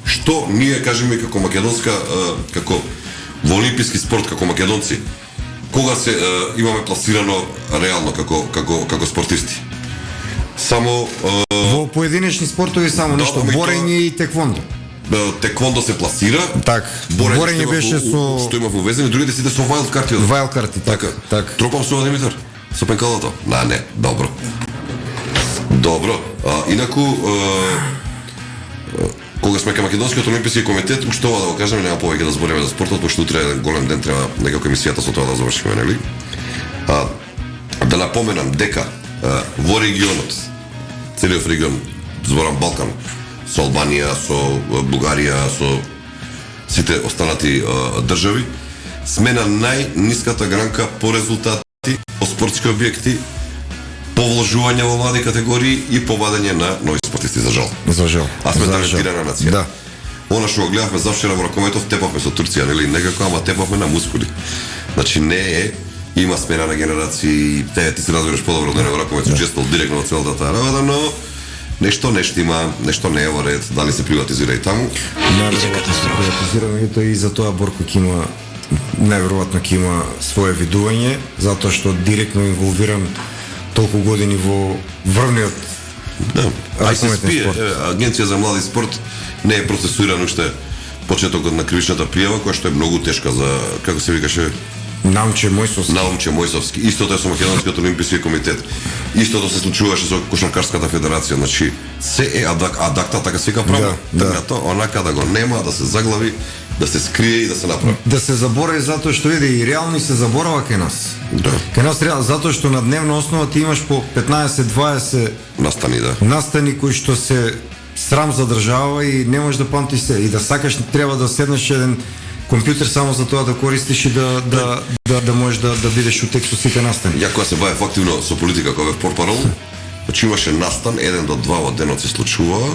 Што ние кажеме како македонска, како во олимписки спорт, како македонци, кога се имаме пласирано реално како спортисти? Само во поединечни спортови само нешто, борење и теквондо. Теквондо се пласира. Борење беше со што има вовезени, другите сите со вајлд карти. Вајлд карти, така. Тропам со Димитар. Со пенкалото? Не, добро. Инаку кога сме кај Македонскиот олимписки комитет, уште ова да го кажеме, нема повеќе да збориме за спортот, пошто утре е еден голем ден, треба некако емисијата со тоа да завршиме, нели? Да напоменам дека во регионот, целиот регион, зборам Балкан, со Албанија, со Бугарија, со сите останати држави, сме на најниската гранка по резултати, по спортски објекти, по вложување во млади категории и по вадење на нови спортисти, за жал. А сме талентирана нација. Да. Она што го гледавме завчера во ракометов, тепавме со Турција, нели? Некако, ама тепавме на мускули. Значи не е, има смена на генерации, ти се разбираш подобро од мене во ракомет, учествал директно во целата таа работа, но нешто не штима, нешто не е во ред, дали се приватизира и таму. Најверојатно се приватизира, и за тоа Борко ќе има најверојатно ќе има свое видување, затоа што директно инволвиран толку години во врвниот ракометен спорт. Агенција за млади спорт не е процесуиран уште почетокот на кривичната пријава, која што е многу тешка за, како се викаше, Наумче Мојсовски. Истото е со Македонскиот олимписки комитет. Истото се случуваше со Кошаркарската федерација. Значи, се е адакта, така се вика право. Онака да го нема, да се заглави, да се скрие и да се направи. Да се заборави затоа што и реално се заборава кај нас. Кај нас реално, затоа што на дневна основа ти имаш по 15-20 настани кои што се срам за држава и не можеш да памтиш се. И да сакаш, треба да седнеш еден компјутер само за тоа да користиш и да можеш да бидеш утек со сите настани. Ја кога се бавев активно со политика, кога бев портпарол, значи имаше настан 1 до 2 во денот се случува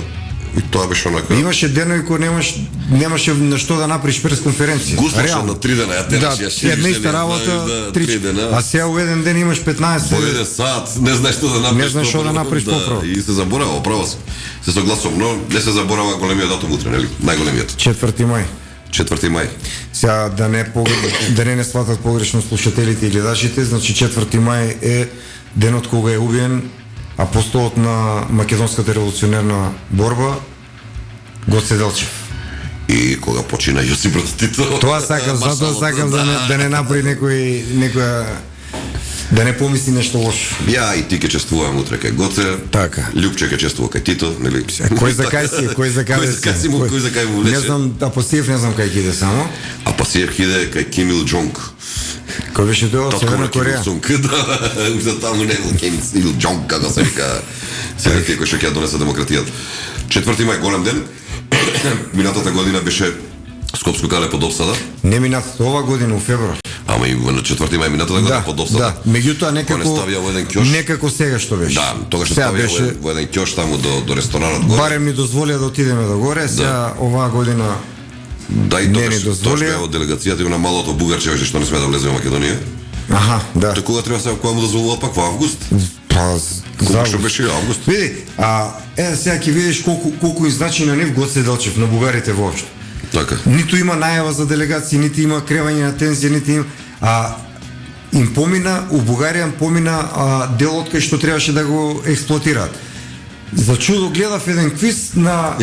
и тоа беше онака. Имаше денови кога немаше на што да направиш пресконференција. Густваше на 3 дена, ја тераш, една иста работа, 3 дена. А сега во еден ден имаш 15. Во еден сат, не знаеш што да направиш. Не знаеш што да направиш поправо. И се заборава, право се согласувам, но не се заборава големиот датум утре, нели? Најголемиот. 4 мај. 4 мај. Сега да не сватат погрешно слушателите и гледачите, значи 4 мај е денот кога е убиен апостолот на македонската револуционерна борба Гоце Делчев. И кога почина Јосип Брз Тито. Тоа сакам, затоа сакам да не направи некоја да не помисли нешто лошо. Ја и ти ќе чествувам утре кај Гоце. Така. Љупче ќе чествува кај Тито, нели? Кој за кај си, кој за кај му влече. Не знам, Апосиев не знам кај ќе иде само. Апосиев иде кај Ким Ил Џонг. Кој беше тоа од Северна Кореја? Да, уште таму не Ким Ил Џонг, како се вика. Сега кој што ќе донесе демократијата. 4 мај голем ден. Минатата година беше Скопско кале под опсада. Не минатата, ова година, у февруар. Ама и на 4 мај минатата година под да, обсада. меѓутоа Кој не некако ставија во еден ќош. некако сега што беше. Да, тогаш Сега ставија беше во еден ќош таму до ресторанот горе. барем ни дозволија да отидеме до горе, сега оваа година Да, и не тогаш ни дозволија. беа во делегацијата и на малото бугарче што не сме да влезе во Македонија. аха, да. Та кога треба сега кога му дозволуваат пак во август? Па Кога што беше август? Види, сега ќе видиш колку изначи на нив Гоце Делчев, на бугарите воопшто. Така. Ниту има најава за делегации, ниту има кревање на тензија, ниту има им помина, у Бугарија им помина делот кај што требаше да го експлоатираат. За чудо гледав еден квиз на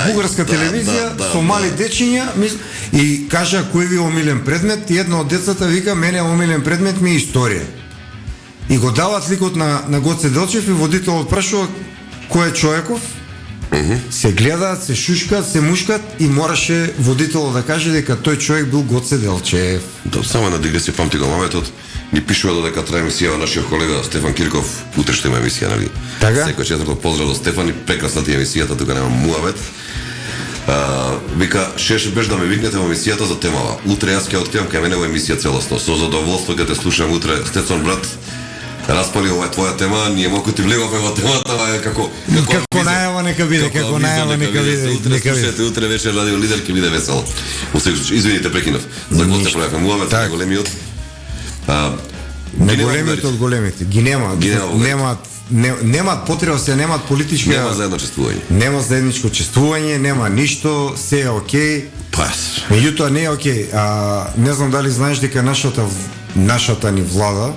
бугарска телевизија со мали дечиња и кажа кој ви е омилен предмет и едно од децата вика мене омилен предмет ми е историја. И го дават ликот на Гоце Делчев и водителот прашува кој е човеков. Се гледаат, се шушкаат, се мушкат и мораше водителот да каже дека тој човек бил Гоце Делчев. Да, само една дигресија, памти го маметот, ни пишува додека трае емисија нашиот колега Стефан Кирков, утре што има емисија, нали? Така? Секој четврток поздрав до Стефан и прекрасна ти емисијата, тука нема муавет. Вика, шеш беш да ме викнете во емисијата за темава. Утре јас ќе откривам кај мене во емисија целосно. Со задоволство ќе те слушам утре, Стецон брат. Распали ова е твоја тема, ние малку ти влегавме во темата, како најава нека биде, како најава нека биде. Утре слушате, утре вечер радио лидер ќе биде весело. Во секој случај, извините прекинав. За Гоце правевме муавет, на големиот. Не големите од големите. Ги немаат потреба, се немаат политичка. Нема заедно чествување. Нема заедничко чествување, нема ништо, се е окей. Пас. Меѓутоа не е окей. Не знам дали знаеш дека нашата ни влада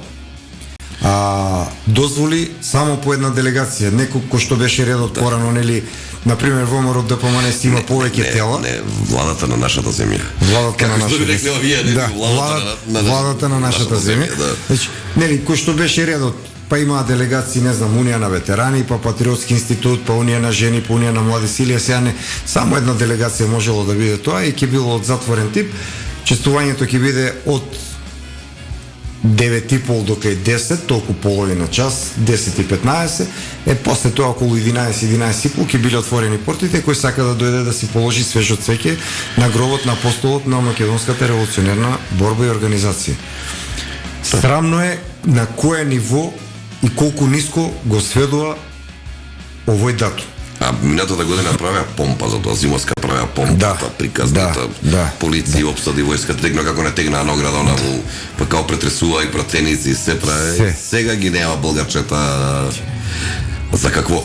дозволи само по една делегација, некој кој што беше редот порано, нели, например ВМРО ДПМН си има повеќе тела. Не, владата на нашата земја. Владата на нашата земја. Да, владата на нашата земја. Значи, нели, кој што беше редот, па има делегации, не знам, Унија на ветерани, па Патриотски институт, па Унија на жени, па Унија на млади сили, а сега не, само една делегација можело да биде тоа и ќе било од затворен тип. Чествувањето ќе биде од 9:30 до кај 10, толку половина час, 10:15, после тоа околу 11:30 ќе биле отворени портите, кој сака да дојде да си положи свежо цвеќе на гробот на апостолот на македонската револуционерна борба и организација. Срамно е на кое ниво и колку ниско го сведува овој датум. Минатата година правеа помпа за тоа, зимовска правеа помпа, приказната, полиција обсади војската, тегна како не тегнаа награда, она му па као претресува и пратеници, се прави. Сега ги нема българчета. За какво?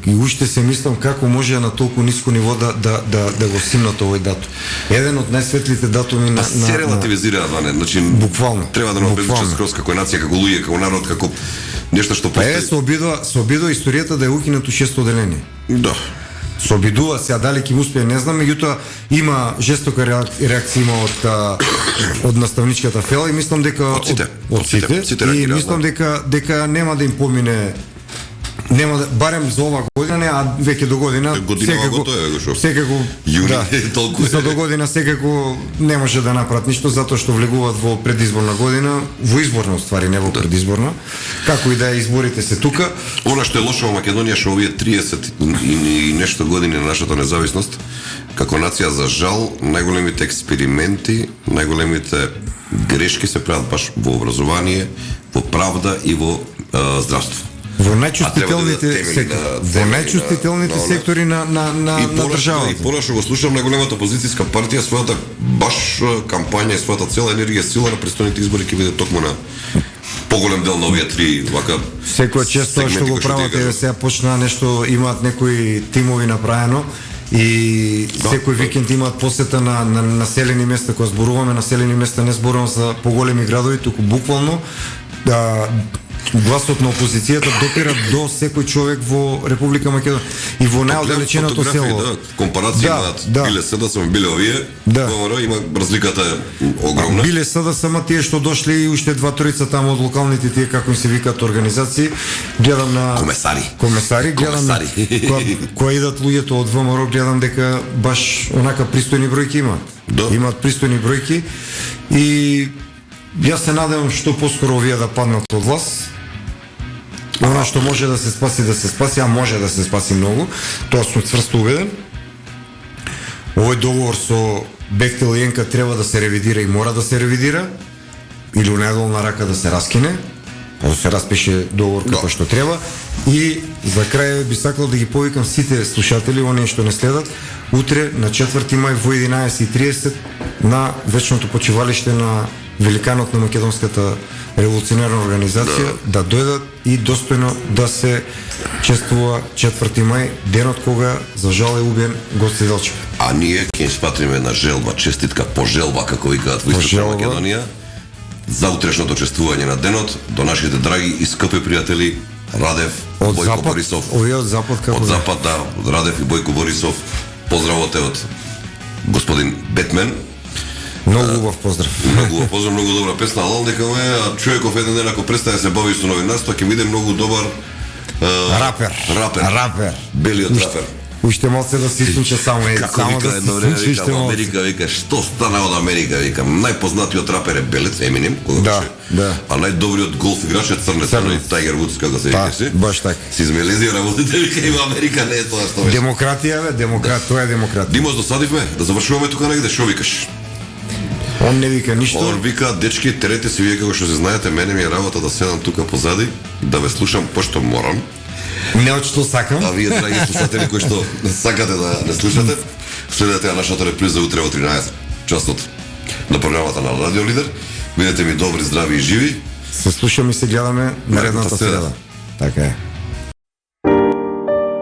И уште се мислам како може на толку ниско ниво да го симнат овој датум. Еден од најсветлите датуми на се релативизира, значи буквално. Треба да не обезличи скроз како нација, како луѓе, како народ, како нешто што постои. Се обидува историјата да е укинато 6 оделение. Да. Се обидува, сега дали ќе му успее не знам, меѓутоа има жестока реакција има од наставничката фела и мислам дека од сите и мислам дека нема да им помине. Нема да, барем за ова година не, а веќе до година секако за до година секако не може да направат ништо затоа што влегуваат во предизборна година, во изборна ствари, не во предизборна. Како и да е, изборите се тука. Она што е лошо во Македонија што овие 30 и нешто години на нашата независност, како нација за жал, најголемите експерименти, најголемите грешки се прават баш во образование, во правда и во здравство. Во најчувствителните сектори на државата. И пора што го слушам на големата опозицијска партија, својата баш кампања и својата цела енергија, сила на престојните избори ќе биде токму на поголем дел на овие три вака. Секој често што го прават е сега почна нешто, имаат некои тимови направено и секој викенд имаат посета на населени места, кога зборуваме населени места, не зборувам за поголеми градови, туку буквално гласот на опозицијата допира до секој човек во Република Македонија и во најоддалеченото село. Да, компарација имаат биле СДСМ, биле овие, ВМРО има разликата огромна. Биле СДСМ тие што дошле и уште 2-3 таму од локалните тие како им се викаат организации, гледам на комесари, гледам на кои идат луѓето од ВМРО, гледам дека баш онака пристојни бројки имаат. Имаат пристојни бројки и јас се надевам што поскоро овие да паднат од власт. Она што може да се спаси, а може да се спаси многу. Тоа сум цврсто убеден. овој договор со Бехтел и Енка треба да се ревидира и мора да се ревидира, или у најдолна рака да се раскине, да се распише договор како што треба. И за крај би сакал да ги повикам сите слушатели, оние што не следат, утре на 4 мај во 11:30 на вечното почивалиште на великанот на македонската револуционерна организација да дојдат и достојно да се чествува 4 мај, денот кога за жал е убиен Гоце Делчев. А ние ќе им спатриме на желба, честитка, пожелба, како викаат во Источна Македонија, за утрешното чествување на денот до нашите драги и скъпи пријатели Радев, Од Бојко запад, Борисов. овие од запад како Од да е? запад, да, Радев и Бојко Борисов. Поздравоте од господин Бетмен. Многу убав поздрав. Многу поздрав, многу добра песна, але дека е човеков еден ден ако престане се бави со новинарство, ќе биде многу добар Рапер. Белиот рапер. Уште малце да се случи само Како вика да едно се време, случи вика уште во малце. Америка, вика што стана од Америка, вика најпознатиот рапер е белец Еминем, кога Да, беше, да. а најдобриот голф играч е црнец, Црнец. Тайгер Вудс, како се Да, викаше. баш така. Си измелези работите, вика и во Америка не е тоа што беше. Демократија, бе, тоа е демократија. Димос, досадивме, да завршуваме тука негде, што викаш? Он не вика ништо. Он вика, дечки, терете си вие како што се знаете, мене ми е работа да седам тука позади, да ве слушам пошто морам. Не од што сакам. А вие, драги слушатели, кои што сакате да не слушате, следете ја нашата реприза утре во 13 часот на програмата на Радио Лидер. Бидете ми добри, здрави и живи. Се слушаме и се гледаме наредната среда. среда. Така е.